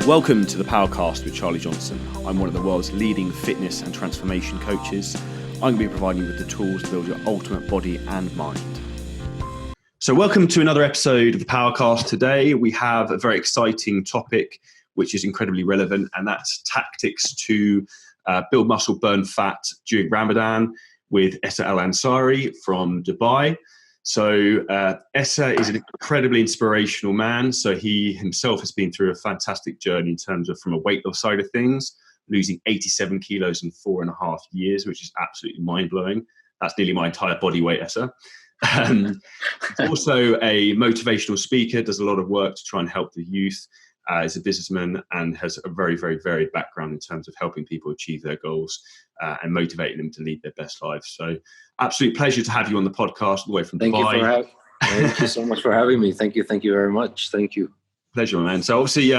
Welcome to the Powercast with Charlie Johnson. I'm one of the world's leading fitness and transformation coaches. I'm going to be providing you with the tools to build your ultimate body and mind. So welcome to another episode of the Powercast. Today we have a very exciting topic which is incredibly relevant, and that's tactics to build muscle, burn fat during Ramadan with Essa Al Ansari from Dubai. So Essa is an incredibly inspirational man. So he himself has been through a fantastic journey in terms of from a weight loss side of things, losing 87 kilos in 4.5 years, which is absolutely mind-blowing. That's nearly my entire body weight, Essa. He's also a motivational speaker, does a lot of work to try and help the youth. Is a businessman and has a very, very varied background in terms of helping people achieve their goals and motivating them to lead their best lives. So absolute pleasure to have you on the podcast all the way from Dubai. Thank you so much for having me. Thank you very much. Thank you. Pleasure, man. So obviously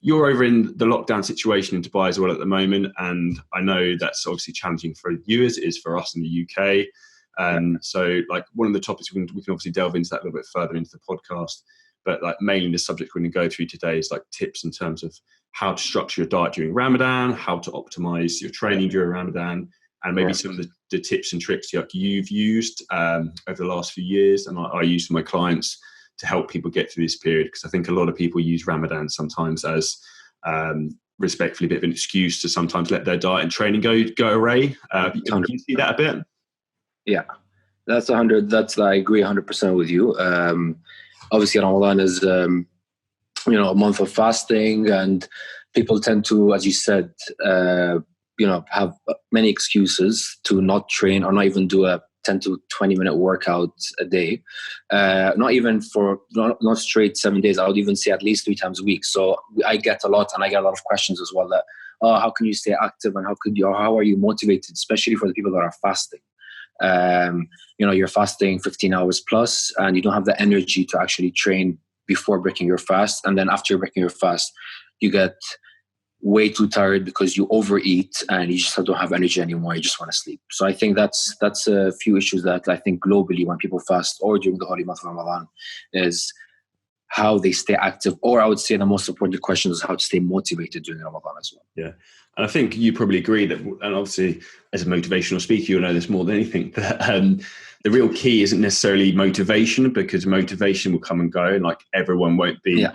you're over in the lockdown situation in Dubai as well at the moment. And I know that's obviously challenging for you as it is for us in the UK. So like one of the topics we can obviously delve into that a little bit further into the podcast. But like mainly the subject we're going to go through today is like tips in terms of how to structure your diet during Ramadan, how to optimize your training during Ramadan, and maybe some of the tips and tricks like you've used over the last few years. And I use for my clients to help people get through this period, because I think a lot of people use Ramadan sometimes as respectfully a bit of an excuse to sometimes let their diet and training go away. Can you see that a bit? Yeah, I agree 100% with you. Obviously, Ramadan is, a month of fasting, and people tend to, as you said, have many excuses to not train or not even do a 10 to 20 minute workout a day. Not straight 7 days. I would even say at least 3 times a week. So I get a lot of questions as well that, how can you stay active and how are you motivated, especially for the people that are fasting? You're fasting 15 hours plus and you don't have the energy to actually train before breaking your fast. And then after breaking your fast, you get way too tired because you overeat and you just don't have energy anymore. You just want to sleep. So I think that's a few issues that I think globally when people fast or during the holy month of Ramadan is how they stay active. Or I would say the most important question is how to stay motivated during Ramadan as well. Yeah. And I think you probably agree that, and obviously as a motivational speaker, you'll know this more than anything, that the real key isn't necessarily motivation, because motivation will come and go. And like everyone won't be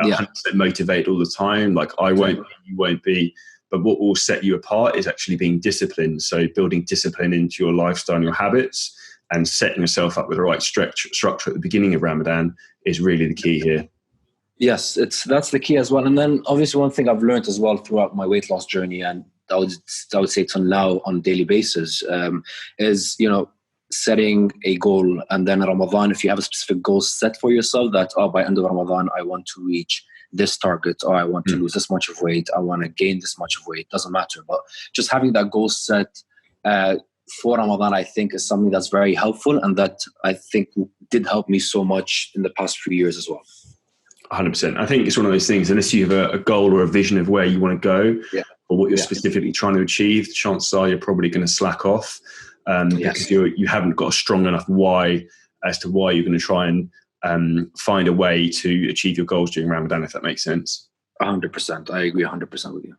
100% motivated all the time. Like I won't be, you won't be. But what will set you apart is actually being disciplined. So building discipline into your lifestyle and your habits and setting yourself up with the right structure at the beginning of Ramadan is really the key here. Yes, that's the key as well. And then obviously one thing I've learned as well throughout my weight loss journey, and I would say till now on a daily basis, is, setting a goal. And then Ramadan, if you have a specific goal set for yourself that, by end of Ramadan, I want to reach this target, or I want to lose this much of weight, I want to gain this much of weight, doesn't matter. But just having that goal set for Ramadan, I think is something that's very helpful, and that I think did help me so much in the past few years as well. 100%. I think it's one of those things, unless you have a goal or a vision of where you want to go or what you're specifically trying to achieve, chances are you're probably going to slack off because you haven't got a strong enough why as to why you're going to try and find a way to achieve your goals during Ramadan, if that makes sense. 100%. I agree 100% with you.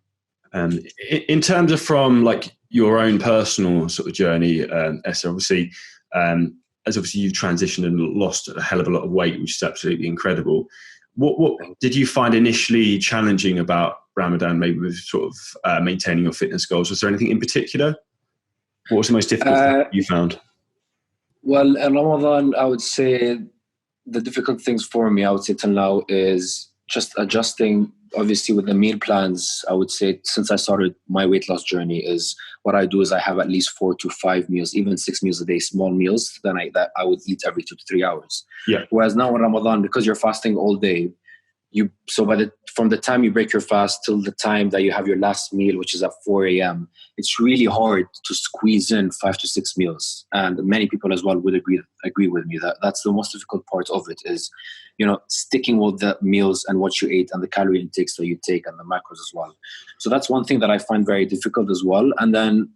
In terms of from like your own personal sort of journey, Essa, obviously, as obviously you've transitioned and lost a hell of a lot of weight, which is absolutely incredible. What did you find initially challenging about Ramadan, maybe with sort of maintaining your fitness goals? Was there anything in particular? What was the most difficult thing you found? Well, in Ramadan, I would say the difficult things for me, I would say till now, is just adjusting. Obviously, with the meal plans, I would say since I started my weight loss journey, is what I do is I have at least 4 to 5 meals, even 6 meals a day, small meals that I would eat every 2 to 3 hours. Yeah. Whereas now in Ramadan, because you're fasting all day, from the time you break your fast till the time that you have your last meal, which is at 4 a.m., it's really hard to squeeze in 5 to 6 meals. And many people as well would agree with me that that's the most difficult part of it is, sticking with the meals and what you ate and the calorie intakes that you take and the macros as well. So that's one thing that I find very difficult as well. And then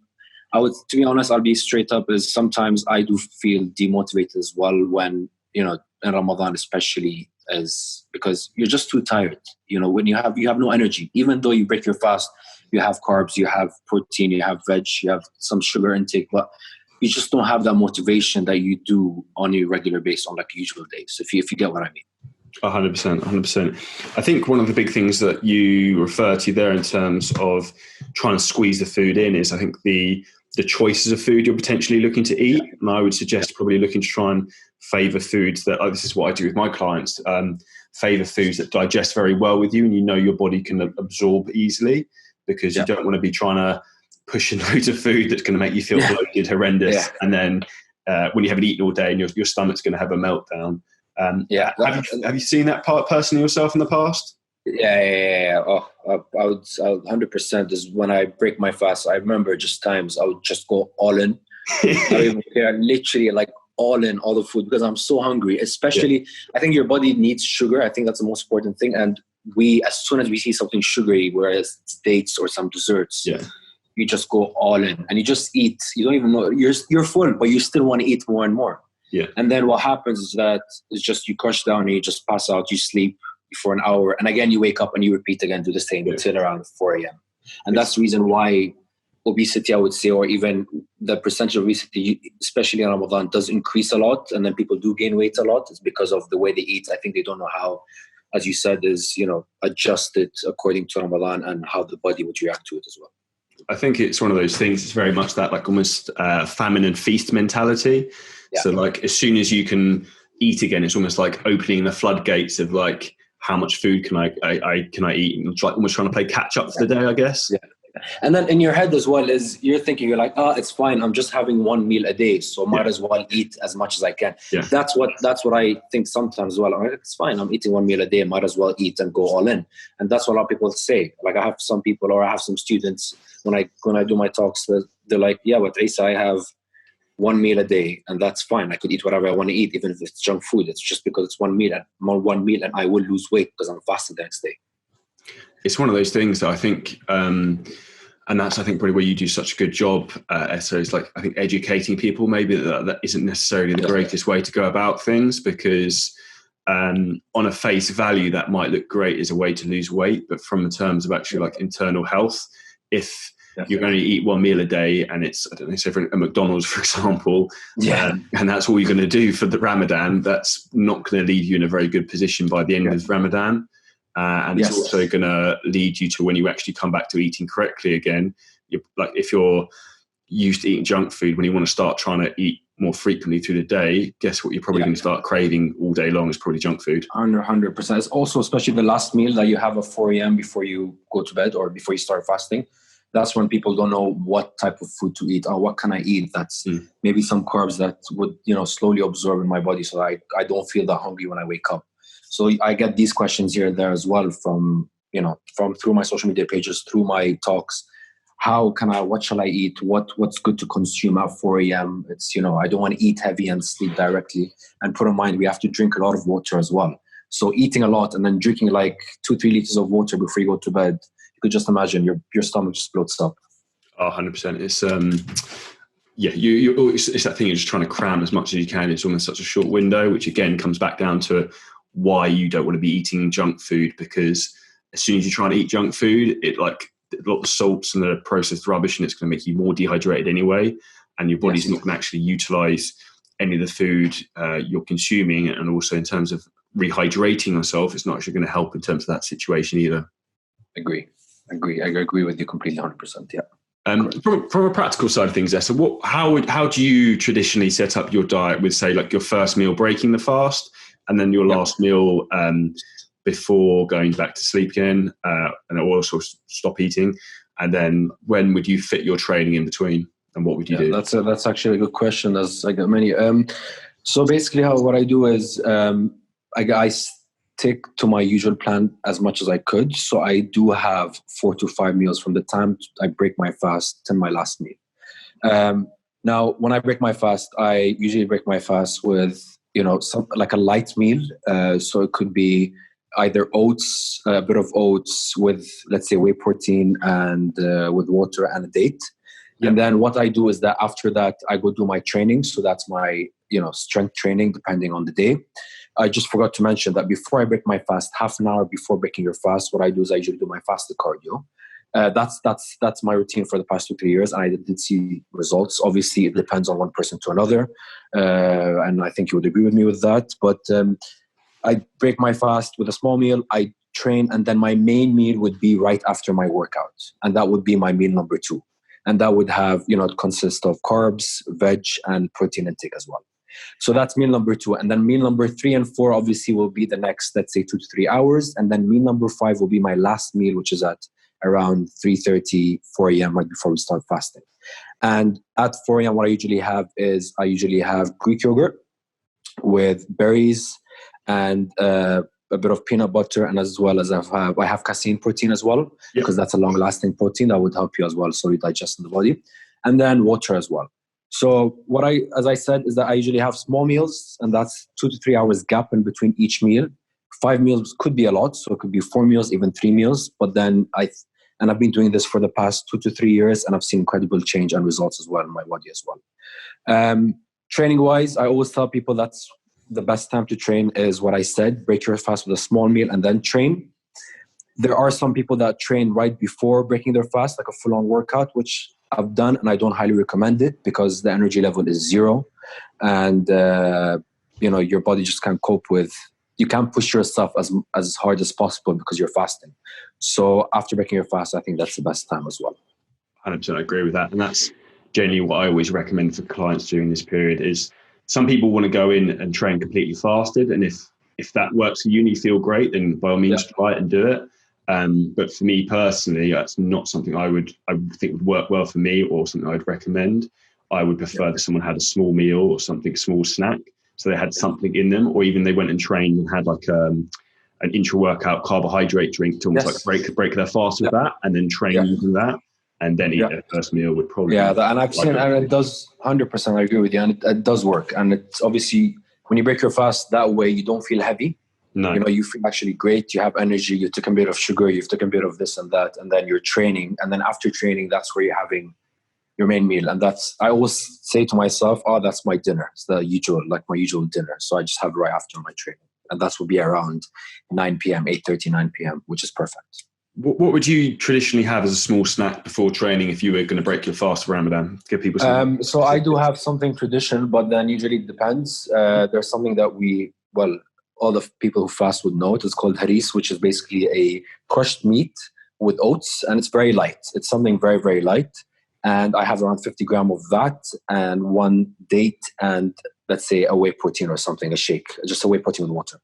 to be honest, I'll be straight up, is sometimes I do feel demotivated as well when, in Ramadan especially, is because you're just too tired. When you have no energy, even though you break your fast, you have carbs, you have protein, you have veg, you have some sugar intake, but you just don't have that motivation that you do on a regular basis on like usual days. If you get what I mean. 100%, 100%. I think one of the big things that you refer to there in terms of trying to squeeze the food in is, I think, the choices of food you're potentially looking to eat. And I would suggest probably looking to try and favour foods that, this is what I do with my clients, favour foods that digest very well with you and your body can absorb easily, because you don't want to be trying to push in loads of food that's going to make you feel bloated, horrendous. And then when you haven't eaten all day and your stomach's going to have a meltdown. Have you seen that part personally yourself in the past? Yeah. Oh, I would 100% is when I break my fast. I remember just times I would just go all in. I don't even care, literally like all in all the food because I'm so hungry. Especially, I think your body needs sugar. I think that's the most important thing. And as soon as we see something sugary, whereas it's dates or some desserts, you just go all in and you just eat. You don't even know you're full, but you still want to eat more and more. Yeah. And then what happens is that it's just you crush down and you just pass out, you sleep for an hour. And again, you wake up and you repeat again, do the same until around 4 a.m. And that's the reason why obesity, I would say, or even the percentage of obesity, especially in Ramadan, does increase a lot. And then people do gain weight a lot. It's because of the way they eat. I think they don't know how, as you said, is, adjust it according to Ramadan and how the body would react to it as well. I think it's one of those things. It's very much that like almost famine and feast mentality. Yeah. So like as soon as you can eat again, it's almost like opening the floodgates of like how much food can I eat, and like almost trying to play catch up for the day, I guess. Yeah. And then in your head as well is you're thinking, you're like, it's fine. I'm just having one meal a day, so might as well eat as much as I can. Yeah. That's what I think sometimes as well. It's fine. I'm eating one meal a day. Might as well eat and go all in. And that's what a lot of people say. Like I have some people, or I have some students when I do my talks, they're like, yeah, but Essa, I have one meal a day, and that's fine. I could eat whatever I want to eat, even if it's junk food. It's just because it's one meal, and I will lose weight because I'm fasting the next day. It's one of those things that I think, and that's, I think, probably where you do such a good job, Essa, is like, I think educating people, maybe that isn't necessarily the greatest way to go about things, because on a face value, that might look great as a way to lose weight. But from the terms of actually like internal health, if you're going to eat one meal a day and it's, I don't know, say for a McDonald's, for example, and that's all you're going to do for the Ramadan, that's not going to leave you in a very good position by the end of Ramadan. And it's also going to lead you to, when you actually come back to eating correctly again, like if you're used to eating junk food, when you want to start trying to eat more frequently through the day, guess what you're probably going to start craving all day long is probably junk food. 100%. It's also, especially the last meal that you have at 4 a.m. before you go to bed or before you start fasting. That's when people don't know what type of food to eat or what can I eat. That's maybe some carbs that would, slowly absorb in my body, so I don't feel that hungry when I wake up. So I get these questions here and there as well from through my social media pages, through my talks. What shall I eat? What's good to consume at 4 a.m.? It's, I don't want to eat heavy and sleep directly. And put in mind, we have to drink a lot of water as well. So eating a lot and then drinking like 2-3 liters of water before you go to bed, you could just imagine your stomach just bloats up. 100%. It's, it's that thing, you're just trying to cram as much as you can. It's almost such a short window, which again comes back down to why you don't want to be eating junk food, because as soon as you try to eat junk food, it like a lot of salts and the processed rubbish, and it's going to make you more dehydrated anyway, and your body's not going to actually utilize any of the food you're consuming. And also in terms of rehydrating yourself, it's not actually going to help in terms of that situation either. Agree. I agree with you completely, 100%. Yeah. From a practical side of things, Essa, how do you traditionally set up your diet with, say, like your first meal breaking the fast, and then your last meal before going back to sleep again, and also stop eating? And then when would you fit your training in between, and what would you do? That's actually a good question, as I got many. So basically what I do is I stick to my usual plan as much as I could. So I do have 4 to 5 meals from the time I break my fast to my last meal. Now, when I break my fast, I usually break my fast with, some like a light meal. So it could be either oats, a bit of oats with, let's say, whey protein and with water and a date. And then what I do is that after that, I go do my training. So that's my, strength training, depending on the day. I just forgot to mention that before I break my fast, half an hour before breaking your fast, what I do is I usually do my fasted cardio. That's my routine for the past 2-3 years, and I did see results. Obviously, it depends on one person to another, and I think you would agree with me with that. But I break my fast with a small meal. I train, and then my main meal would be right after my workout, and that would be my meal number 2, and that would have it consists of carbs, veg, and protein intake as well. So that's meal number 2. And then meal number 3 and 4 obviously will be the next, let's say, 2 to 3 hours. And then meal number 5 will be my last meal, which is at around 3:30, 4 a.m. right before we start fasting. And at 4 a.m. what I usually have Greek yogurt with berries and a bit of peanut butter, and as well as I have casein protein as well, because that's a long-lasting protein that would help you as well, so you digest in the body. And then water as well. So as I said, is that I usually have small meals, and that's 2 to 3 hours gap in between each meal. 5 meals could be a lot, so it could be 4 meals, even 3 meals. But then I've been doing this for the past 2 to 3 years, and I've seen incredible change and results as well in my body as well. Training wise, I always tell people that's the best time to train is what I said: break your fast with a small meal and then train. There are some people that train right before breaking their fast, like a full-on workout, which I've done, and I don't highly recommend it because the energy level is 0, and your body just can't cope with. You can't push yourself as hard as possible because you're fasting. So after breaking your fast, I think that's the best time as well. 100% agree with that, and that's generally what I always recommend for clients during this period. Is some people want to go in and train completely fasted, and if that works for you and you feel great, then by all means try it and do it. But for me personally, that's not something I think would work well for me, or something I'd recommend. I would prefer that someone had a small meal or small snack, so they had something in them, or even they went and trained and had like an intra-workout carbohydrate drink to almost like break their fast with that, and then train using that, and then eat their first meal would probably. And I've seen, and it does 100%. I agree with you, and it does work. And it's obviously when you break your fast that way, you don't feel heavy. No. You feel actually great. You have energy. You took a bit of sugar. You've taken a bit of this and that, and then you're training. And then after training, that's where you're having your main meal. And I always say to myself, that's my dinner. It's my usual dinner. So I just have it right after my training. And that would be around 9 p.m., 8:30, 9 p.m., which is perfect. What would you traditionally have as a small snack before training if you were going to break your fast for Ramadan? Give people some. So I do have something traditional, but then usually it depends. There's something that all the people who fast would know it. It's called haris, which is basically a crushed meat with oats, and it's very light. It's something very, very light. And I have around 50 grams of that and 1 date and, let's say, a whey protein or something, a shake, just a whey protein with water.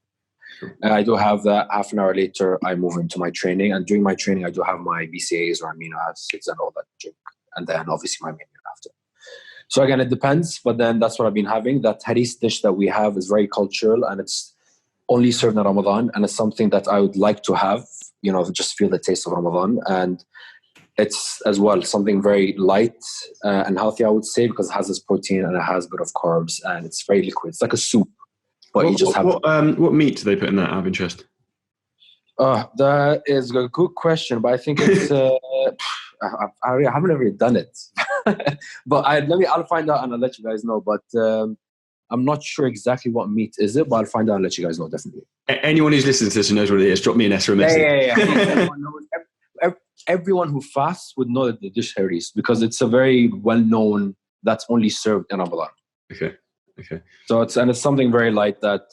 Sure. And I do have that. Half an hour later, I move into my training. And during my training, I do have my BCAAs or amino acids and all that drink. And then obviously my main meal after. So again, it depends. But then that's what I've been having. That haris dish that we have is very cultural, and it's only served in Ramadan. And it's something that I would like to have, just feel the taste of Ramadan. And it's as well something very light and healthy, I would say, because it has this protein and it has a bit of carbs and it's very liquid. It's like a soup, but what meat do they put in that? Out of interest. That is a good question, but I think it's. I haven't ever done it, but I'll find out and I'll let you guys know. But I'm not sure exactly what meat is it, but I'll find out and let you guys know definitely. Anyone who's listening to this and knows what it is, drop me an SMS. Yeah. Everyone who fasts would know that the dish haris, because it's a very well-known that's only served in Ramadan. Okay. So it's something very light that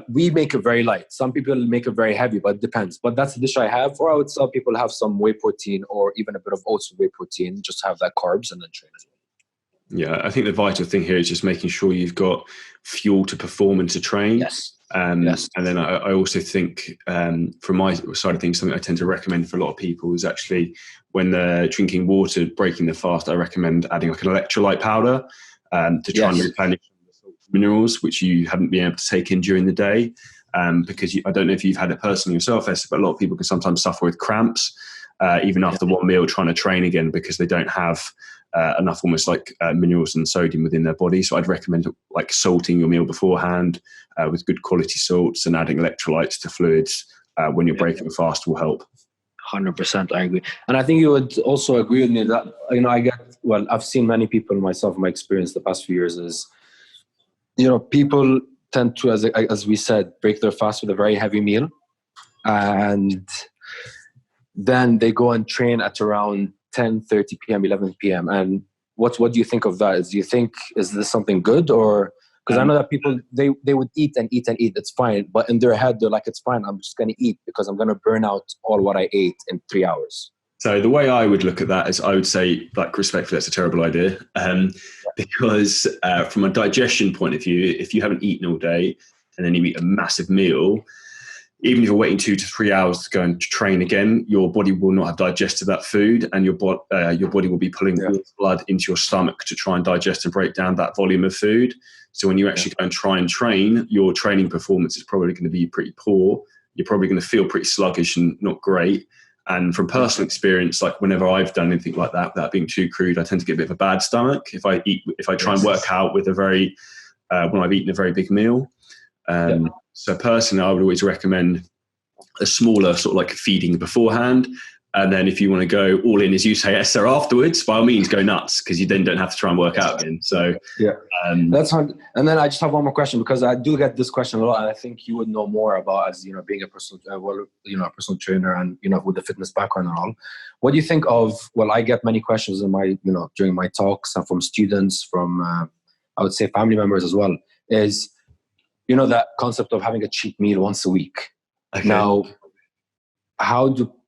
we make it very light. Some people make it very heavy, but it depends. But that's the dish I have. Or I would tell people have some whey protein or even a bit of oats with whey protein. Just have that carbs and then train as well. Yeah, I think the vital thing here is just making sure you've got fuel to perform and to train. Yes. Yes. And then I also think from my side of things, something I tend to recommend for a lot of people is actually when they're drinking water, breaking the fast, I recommend adding like an electrolyte powder to try and replenish the salt minerals, which you haven't been able to take in during the day. Because I don't know if you've had it personally yourself, Essa, but a lot of people can sometimes suffer with cramps, even after one meal trying to train again, because they don't have enough almost like minerals and sodium within their body. So I'd recommend like salting your meal beforehand with good quality salts and adding electrolytes to fluids when you're breaking fast will help. 100%, I agree. And I think you would also agree with me that, I've seen many people myself, my experience the past few years is, people tend to, as we said, break their fast with a very heavy meal. And then they go and train at around 10:30 p.m., 11 p.m. And what do you think of that? Is this something good? Or because I know that people, they would eat and eat and eat, it's fine. But in their head, they're like, it's fine, I'm just going to eat because I'm going to burn out all what I ate in 3 hours. So the way I would look at that is I would say, like, respectfully, that's a terrible idea. Because from a digestion point of view, if you haven't eaten all day and then you eat a massive meal, even if you're waiting 2 to 3 hours to go and train again, your body will not have digested that food, and your body will be pulling all the blood into your stomach to try and digest and break down that volume of food. So when you actually go and try and train, your training performance is probably going to be pretty poor. You're probably going to feel pretty sluggish and not great. And from personal experience, like whenever I've done anything like that, without being too crude, I tend to get a bit of a bad stomach if I try and work out with when I've eaten a very big meal. So personally, I would always recommend a smaller sort of like feeding beforehand. And then if you want to go all in, as you say, Essa, afterwards, by all means, go nuts, because you then don't have to try and work out again. So that's hard. And then I just have one more question, because I do get this question a lot, and I think you would know more about, as being a personal, a personal trainer, and with the fitness background and all. What do you think of? Well, I get many questions in my, during my talks, and from students, from I would say family members as well. Is that concept of having a cheat meal once a week. Okay. Now,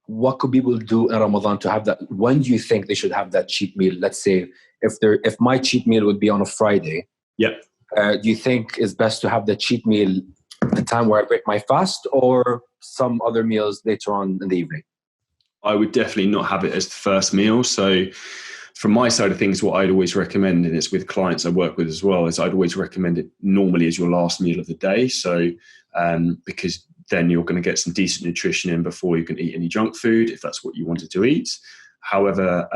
what could people do in Ramadan to have that? When do you think they should have that cheat meal? Let's say if my cheat meal would be on a Friday, do you think it's best to have the cheat meal at the time where I break my fast, or some other meals later on in the evening? I would definitely not have it as the first meal. So from my side of things, what I'd always recommend, and it's with clients I work with as well, is I'd always recommend it normally as your last meal of the day. So because then you're going to get some decent nutrition in before you can eat any junk food, if that's what you wanted to eat. However,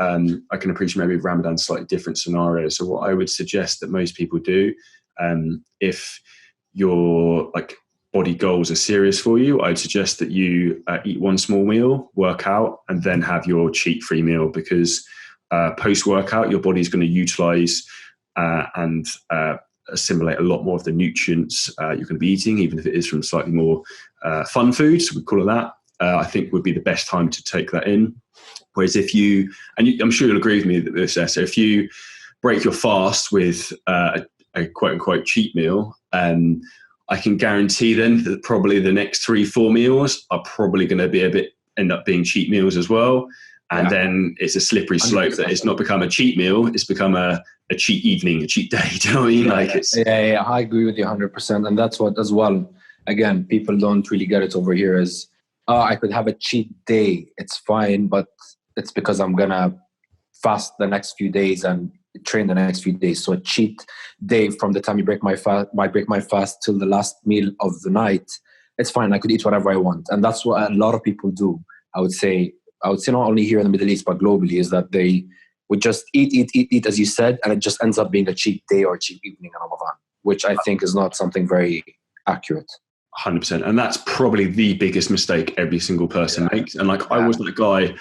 I can appreciate maybe Ramadan's slightly different scenario. So what I would suggest that most people do, if your body goals are serious for you, I'd suggest that you eat one small meal, work out, and then have your cheat-free meal, because post-workout, your body's going to utilize and assimilate a lot more of the nutrients you're going to be eating, even if it is from slightly more fun foods, we call it that. I think would be the best time to take that in. Whereas I'm sure you'll agree with me that this, so if you break your fast with a quote unquote cheat meal, I can guarantee then that probably the next 3-4 meals are probably going to end up being cheat meals as well. And then it's a slippery slope that it's not become a cheat meal, it's become a cheat evening, a cheat day. Do you know what I mean? I agree with you 100%. And that's what, as well, again, people don't really get it over here is, I could have a cheat day, it's fine, but it's because I'm going to fast the next few days and train the next few days. So a cheat day from the time you break my fast till the last meal of the night, it's fine. I could eat whatever I want. And that's what a lot of people do. I would say not only here in the Middle East, but globally, is that they would just eat, as you said, and it just ends up being a cheat day or a cheat evening in Ramadan, which I think is not something very accurate. 100%. And that's probably the biggest mistake every single person makes. And I was that guy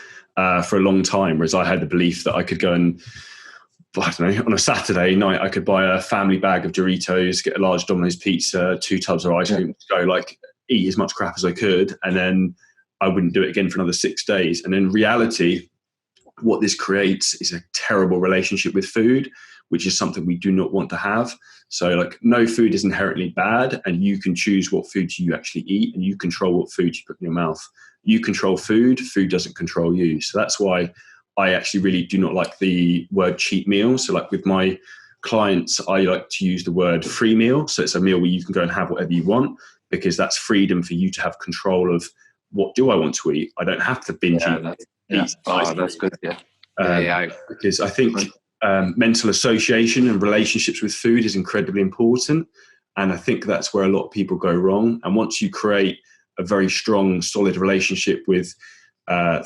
for a long time, whereas I had the belief that I could go and, I don't know, on a Saturday night, I could buy a family bag of Doritos, get a large Domino's pizza, 2 tubs of ice cream, go eat as much crap as I could, and then I wouldn't do it again for another 6 days. And in reality, what this creates is a terrible relationship with food, which is something we do not want to have. So no food is inherently bad, and you can choose what food you actually eat, and you control what food you put in your mouth. You control food, food doesn't control you. So that's why I actually really do not like the word cheat meal. So with my clients, I like to use the word free meal. So it's a meal where you can go and have whatever you want, because that's freedom for you to have control of, what do I want to eat? I don't have to binge eat. That's good. Because I think mental association and relationships with food is incredibly important. And I think that's where a lot of people go wrong. And once you create a very strong, solid relationship with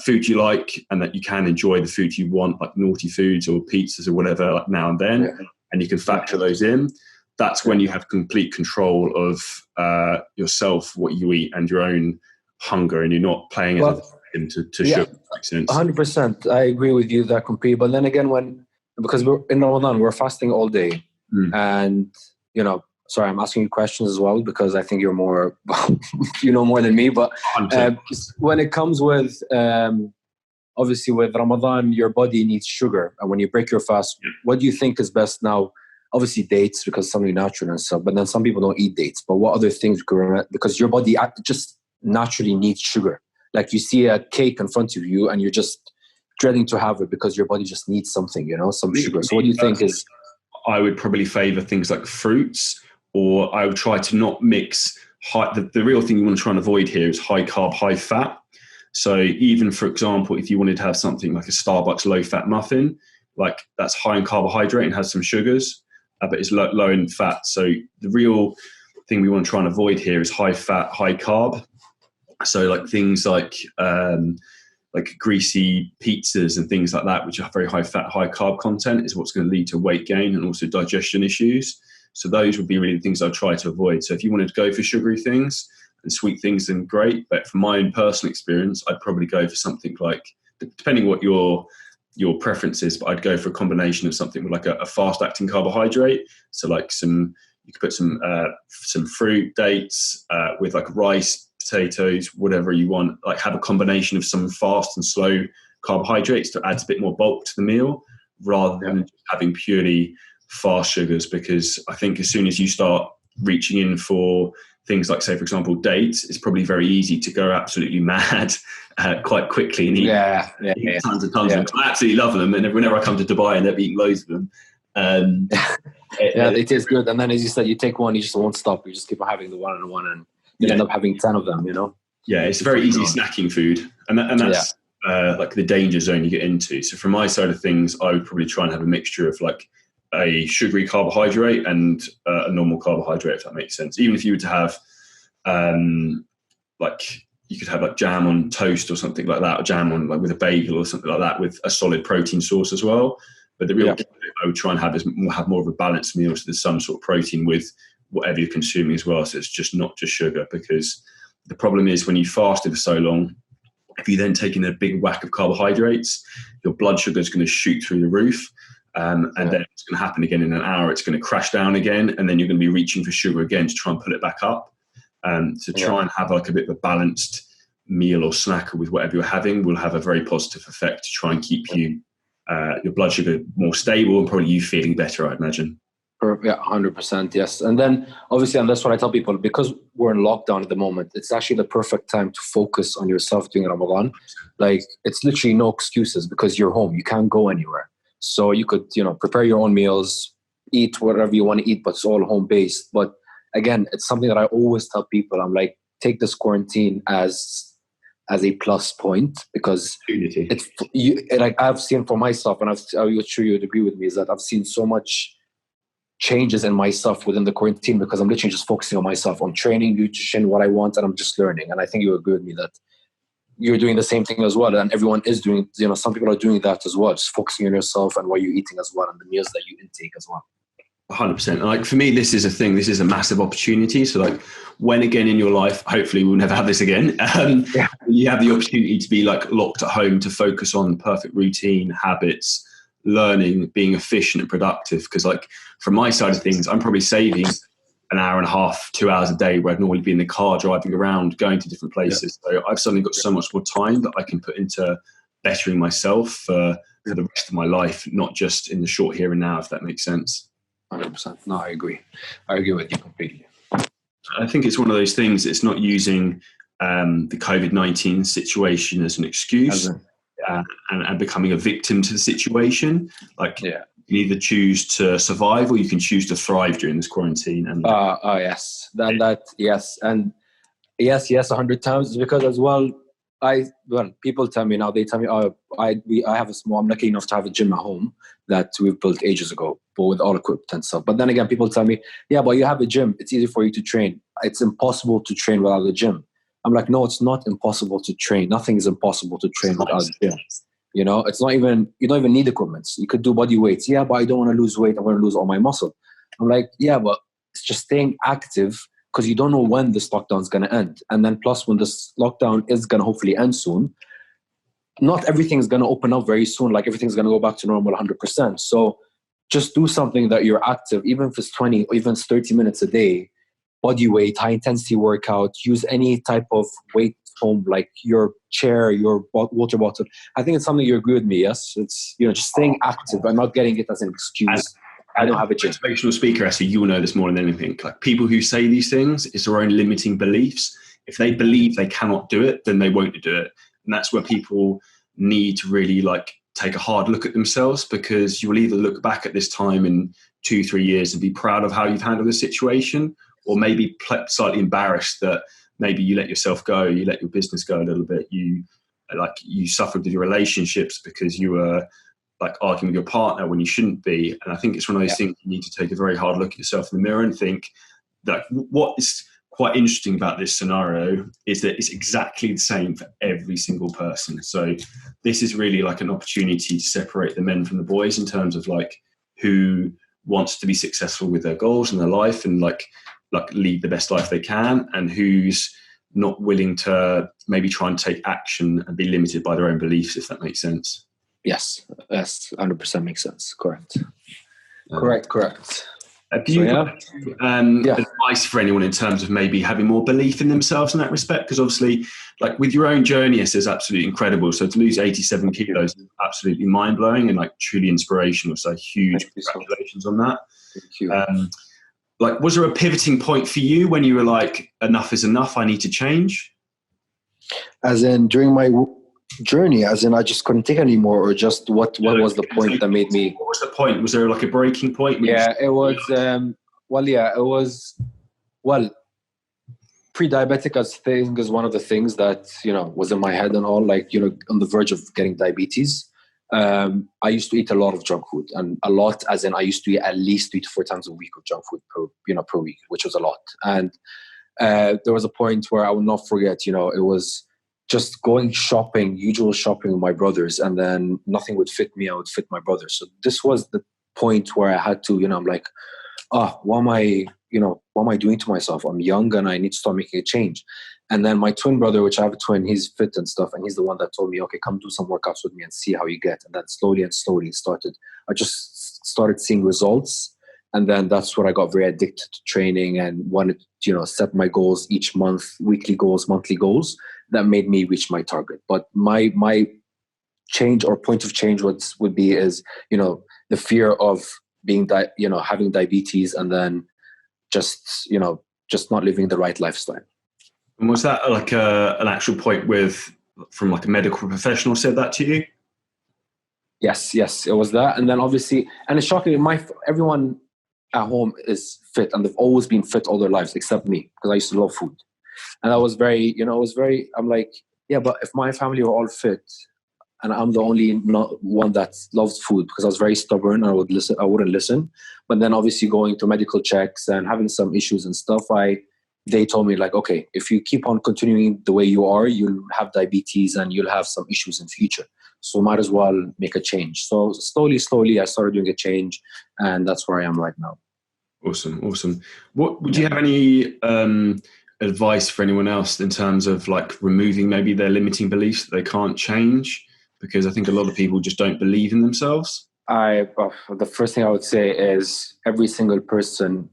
food you like, and that you can enjoy the food you want, like naughty foods or pizzas or whatever, now and then, and you can factor those in, that's when you have complete control of yourself, what you eat, and your own hunger, and you're not playing him to sugar. Makes sense. 100%. I agree with you that completely. But then again, because we're in Ramadan, we're fasting all day, and sorry, I'm asking you questions as well because I think you're more, you know more than me. But when it comes with obviously with Ramadan, your body needs sugar, and when you break your fast, what do you think is best now? Obviously dates, because something natural and stuff, but then some people don't eat dates. But what other things, because your body just naturally needs sugar. Like you see a cake in front of you and you're just dreading to have it because your body just needs something, some sugar. So what do you think is... I would probably favor things like fruits, or I would try to not mix the real thing you want to try and avoid here is high carb, high fat. So even, for example, if you wanted to have something like a Starbucks low fat muffin, like that's high in carbohydrate and has some sugars, but it's low in fat. So the real thing we want to try and avoid here is high fat, high carb. So like things like greasy pizzas and things like that, which are very high fat, high carb content, is what's going to lead to weight gain and also digestion issues. So those would be really the things I'd try to avoid. So if you wanted to go for sugary things and sweet things, then great. But from my own personal experience, I'd probably go for something like, depending what your preferences, but I'd go for a combination of something with like a fast acting carbohydrate. So like you could put some fruit, dates, with like rice, potatoes, whatever you want, like have a combination of some fast and slow carbohydrates to add a bit more bulk to the meal rather than having purely fast sugars. Because I think as soon as you start reaching in for things like, say, for example, dates, it's probably very easy to go absolutely mad quite quickly and eat tons and tons of them. I absolutely love them, and whenever I come to Dubai, I end up eating loads of them. It tastes good, and then as you said, you take one, you just won't stop. You just keep having the one and one, and you end up having 10 of them. Yeah, it's very easy snacking food, and that's like the danger zone you get into. So from my side of things, I would probably try and have a mixture of like a sugary carbohydrate and a normal carbohydrate, if that makes sense. Even if you were to have you could have like jam on toast or something like that, or jam on like with a bagel or something like that with a solid protein source as well. But the real I would try and have more of a balanced meal, so there's some sort of protein with whatever you're consuming as well. So it's just not just sugar, because the problem is when you fasted for so long, if you then take in a big whack of carbohydrates, your blood sugar is going to shoot through the roof. And then it's going to happen again in an hour. It's going to crash down again, and then you're going to be reaching for sugar again to try and pull it back up. Try and have like a bit of a balanced meal or snack with whatever you're having will have a very positive effect to try and keep your blood sugar more stable, and probably you feeling better, I'd imagine. Yeah, 100%, yes. And then obviously, and that's what I tell people, because we're in lockdown at the moment, it's actually the perfect time to focus on yourself during Ramadan. Like, it's literally no excuses because you're home. You can't go anywhere. So you could, prepare your own meals, eat whatever you want to eat, but it's all home-based. But again, it's something that I always tell people. I'm like, take this quarantine as a plus point, because it's like I've seen for myself, and I'm sure you'd agree with me, is that I've seen so much changes in myself within the quarantine because I'm literally just focusing on myself, on training, nutrition, what I want, and I'm just learning. And I think you agree with me that you're doing the same thing as well, and everyone is doing, some people are doing that as well, just focusing on yourself and what you're eating as well, and the meals that you intake as well. 100%. Like for me, this is a thing. This is a massive opportunity. So like when again in your life, hopefully we'll never have this again. You have the opportunity to be like locked at home to focus on perfect routine, habits, learning, being efficient and productive. Because like from my side of things, I'm probably saving an hour and a half, 2 hours a day where I'd normally be in the car driving around, going to different places. So I've suddenly got so much more time that I can put into bettering myself for the rest of my life, not just in the short here and now, if that makes sense. 100%. No, I agree. I agree with you completely. I think it's one of those things. It's not using the COVID-19 situation as an excuse and becoming a victim to the situation. You either choose to survive or you can choose to thrive during this quarantine. And yes, yes, and yes, 100 times. Because as well, people tell me now. They tell me, I have I'm lucky enough to have a gym at home that we've built ages ago, but with all equipment and stuff. But then again, people tell me, yeah, but you have a gym. It's easy for you to train. It's impossible to train without a gym. I'm like, no, it's not impossible to train. Nothing is impossible to train without a gym. It's not even, you don't even need equipment. You could do body weights. Yeah, but I don't want to lose weight. I want to lose all my muscle. I'm like, yeah, but it's just staying active, because you don't know when this lockdown is going to end. And then plus when this lockdown is going to hopefully end soon, not everything's going to open up very soon. Like everything's going to go back to normal 100%. So just do something that you're active, even if it's 20 or even 30 minutes a day, body weight, high intensity workout, use any type of weight home, like your chair, your water bottle. I think it's something you agree with me. Yes. It's, just staying active and not getting it as an excuse. I don't have a gym. Motivational speaker, Essa, you'll know this more than anything. Like people who say these things, it's their own limiting beliefs. If they believe they cannot do it, then they won't do it. And that's where people need to really like take a hard look at themselves, because you will either look back at this time in 2-3 years and be proud of how you've handled the situation, or maybe slightly embarrassed that maybe you let yourself go, you let your business go a little bit. You suffered with your relationships because you were like arguing with your partner when you shouldn't be. And I think it's one of those things you need to take a very hard look at yourself in the mirror and think that what is quite interesting about this scenario is that it's exactly the same for every single person. So this is really like an opportunity to separate the men from the boys in terms of like who wants to be successful with their goals in their life and like lead the best life they can, and who's not willing to maybe try and take action and be limited by their own beliefs, if that makes sense. Yes, 100% makes sense. Correct. Correct. Do you got advice for anyone in terms of maybe having more belief in themselves in that respect? Because obviously, like with your own journey, it's absolutely incredible. So to lose 87 kilos is absolutely mind-blowing and like truly inspirational. So huge congratulations on that. Thank you. Like, was there a pivoting point for you when you were like, enough is enough, I need to change? As in during my journey, as in I just couldn't take anymore, or just what was the point that made me? What was the point? Was there like a breaking point? It was. It was. Pre-diabetic is one of the things that was in my head and all, like on the verge of getting diabetes. I used to eat a lot of junk food, and a lot as in I used to eat at least 3 to 4 times a week of junk food per week, which was a lot. And there was a point where I will not forget. It was just going shopping, usual shopping with my brothers, and then nothing would fit me. I would fit my brothers. So this was the point where I had to, I'm like, what am I doing to myself? I'm young and I need to start making a change. And then my twin brother, which I have a twin, he's fit and stuff. And he's the one that told me, okay, come do some workouts with me and see how you get. And then slowly I just started seeing results. And then that's where I got very addicted to training and wanted to, set my goals each month, weekly goals, monthly goals that made me reach my target. But my change or point of change would be is, the fear of being, having diabetes, and then just not living the right lifestyle. And was that like an actual point from like a medical professional said that to you? Yes, it was that. And then obviously, and it's shocking, everyone at home is fit, and they've always been fit all their lives except me, because I used to love food. And I was very, I'm like, yeah, but if my family were all fit and I'm the only one that loves food, because I was very stubborn, I wouldn't listen. But then obviously going to medical checks and having some issues and stuff, they told me like, okay, if you keep on continuing the way you are, you'll have diabetes and you'll have some issues in future. So might as well make a change. So slowly I started doing a change, and that's where I am right now. Awesome. What would you have any advice for anyone else in terms of like removing maybe their limiting beliefs that they can't change? Because I think a lot of people just don't believe in themselves. The first thing I would say is every single person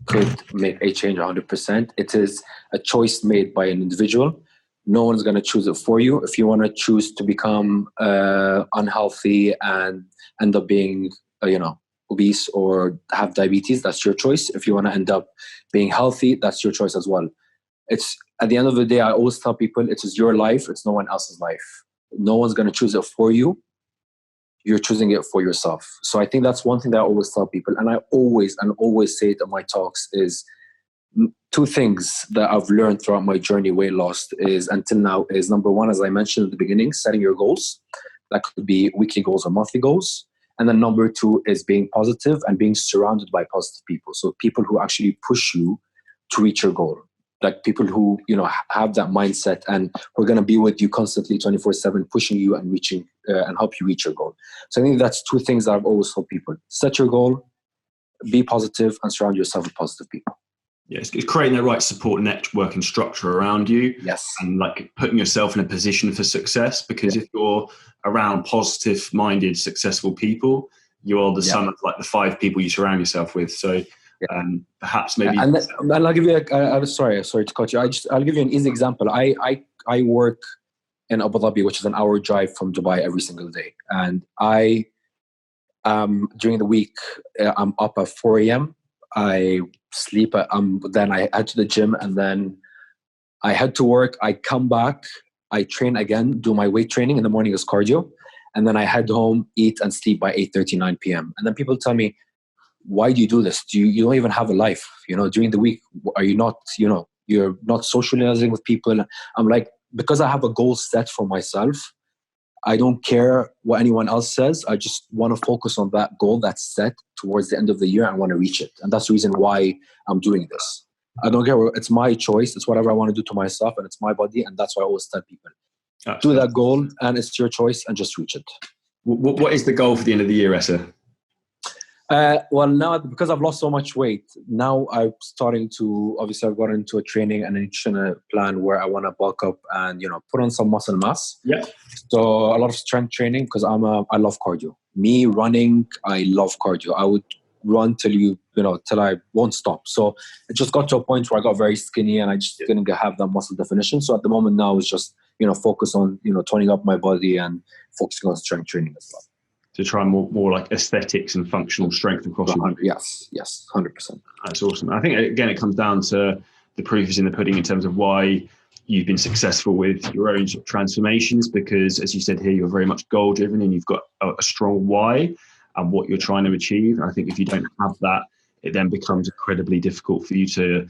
could make a change 100%. It is a choice made by an individual. No one's going to choose it for you. If you want to choose to become unhealthy and end up being, obese or have diabetes, that's your choice. If you want to end up being healthy, that's your choice as well. It's at the end of the day, I always tell people it is your life. It's no one else's life. No one's going to choose it for you. You're choosing it for yourself. So I think that's one thing that I always tell people. And I always say it in my talks is 2 things that I've learned throughout my journey weight loss until now is, number 1, as I mentioned at the beginning, setting your goals. That could be weekly goals or monthly goals. And then number 2 is being positive and being surrounded by positive people. So people who actually push you to reach your goal. Like people who, have that mindset and who are going to be with you constantly 24/7, pushing you and reaching and help you reach your goal. So I think that's 2 things that I've always told people. Set your goal, be positive, and surround yourself with positive people. Yeah, it's creating the right support network and structure around you. Yes. And like putting yourself in a position for success, because if you're around positive minded, successful people, you're the sum of like the 5 people you surround yourself with. So perhaps maybe. And I'll give you sorry to cut you. I'll give you an easy example. I work in Abu Dhabi, which is an hour drive from Dubai every single day. And during the week, I'm up at 4 a.m. I sleep, then I head to the gym, and then I head to work. I come back, I train again, do my weight training. In the morning is cardio. And then I head home, eat, and sleep by 8:30, 9 p.m. And then people tell me, why do you do this? You don't even have a life, during the week. Are you not, you're not socializing with people? I'm like, because I have a goal set for myself, I don't care what anyone else says. I just want to focus on that goal that's set towards the end of the year. I want to reach it. And that's the reason why I'm doing this. I don't care. It's my choice. It's whatever I want to do to myself, and it's my body. And that's why I always tell people, do that goal, and it's your choice, and just reach it. What is the goal for the end of the year, Essa? Well, now, because I've lost so much weight, now I'm starting to, obviously I've got into a training and a nutrition plan where I want to bulk up and, put on some muscle mass. Yeah. So a lot of strength training, because I love cardio. Me running, I love cardio. I would run till I won't stop. So it just got to a point where I got very skinny and I just didn't have that muscle definition. So at the moment now it's just, focus on, toning up my body and focusing on strength training as well. To try more like aesthetics and functional strength across the Yes, 100%. That's awesome. I think, again, it comes down to the proof is in the pudding in terms of why you've been successful with your own sort of transformations, because, as you said here, you're very much goal-driven and you've got a strong why and what you're trying to achieve. And I think if you don't have that, it then becomes incredibly difficult for you to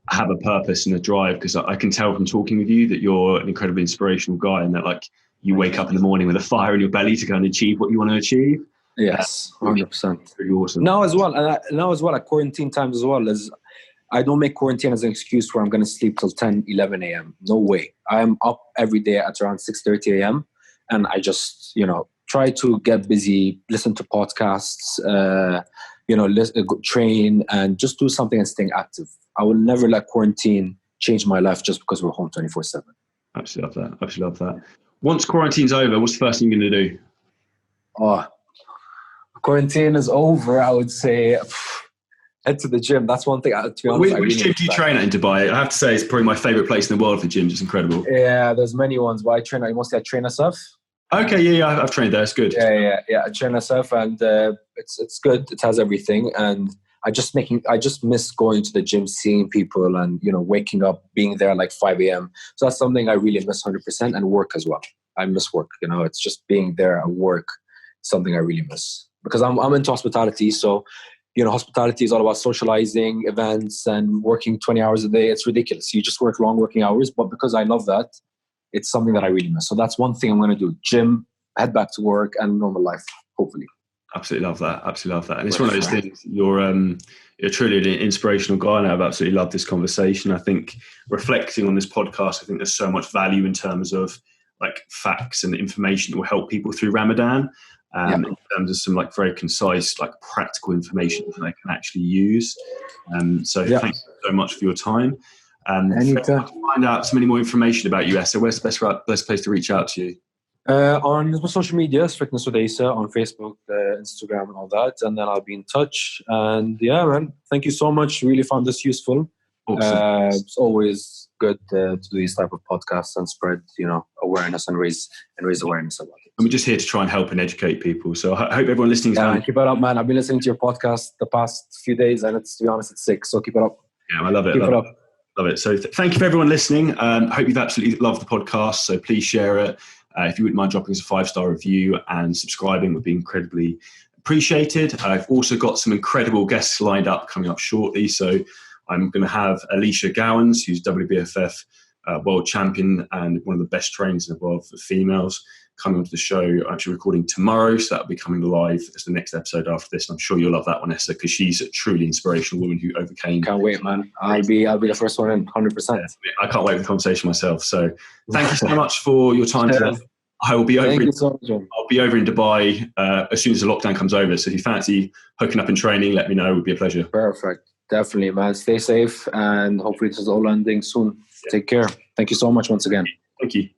have a purpose and a drive, because I can tell from talking with you that you're an incredibly inspirational guy and that, like, you wake up in the morning with a fire in your belly to go and achieve what you want to achieve. Yes, 100%. Pretty awesome. Now as well, at quarantine times as well, I don't make quarantine as an excuse where I'm going to sleep till 10, 11 a.m. No way. I'm up every day at around 6:30 a.m. and I just, try to get busy, listen to podcasts, train, and just do something and staying active. I will never let quarantine change my life just because we're home 24/7. Absolutely love that. Once quarantine's over, what's the first thing you're going to do? Oh, quarantine is over, I would say head to the gym. That's one thing. To be honest, which gym do you train at in Dubai? I have to say it's probably my favourite place in the world for gyms. It's incredible. Yeah, there's many ones, but I train SF. Okay, yeah, I've trained there. It's good. Yeah. I train SF, and it's good. It has everything, and I just miss going to the gym, seeing people, and waking up, being there like 5 a.m. So that's something I really miss 100%, and work as well. I miss work. It's just being there at work, something I really miss, because I'm into hospitality. So hospitality is all about socializing, events, and working 20 hours a day. It's ridiculous. You just work long working hours, but because I love that, it's something that I really miss. So that's one thing I'm going to do: gym, head back to work, and normal life, hopefully. Absolutely love that. And it's one of those things, you're truly an inspirational guy, and I've absolutely loved this conversation. I think reflecting on this podcast, I think there's so much value in terms of like facts and information that will help people through Ramadan, in terms of some like very concise, like practical information that they can actually use. Thank you so much for your time. Anytime. To find out some more information about you, Essa, where's the best place to reach out to you? On social media, Fitness with Essa, on Facebook, Instagram, and all that, and then I'll be in touch. And yeah, man, thank you so much. Really found this useful. Awesome. It's always good to do these type of podcasts and spread, awareness and raise awareness about it. And we're just here to try and help and educate people. So I hope everyone listening. Keep it up, man. I've been listening to your podcast the past few days, and to be honest, it's sick. So keep it up. Yeah, I love it. Keep it up. Love it. So thank you for everyone listening. I hope you've absolutely loved the podcast. So please share it. If you wouldn't mind dropping us a 5-star review and subscribing, would be incredibly appreciated. I've also got some incredible guests lined up coming up shortly. So I'm going to have Alicia Gowans, who's WBFF world champion and one of the best trainers in the world for females, coming onto the show. I'm actually recording tomorrow, so that'll be coming live as the next episode after this. And I'm sure you'll love that one, Essa, because she's a truly inspirational woman who overcame. Can't wait, man. I'll be the first one in, 100%. Yeah, I can't wait for the conversation myself. So thank you so much for your time today. I will be over. I'll be over in Dubai as soon as the lockdown comes over. So if you fancy hooking up and training, let me know. It would be a pleasure. Perfect. Definitely, man. Stay safe, and hopefully this is all ending soon. Yeah. Take care. Thank you so much once again. Thank you.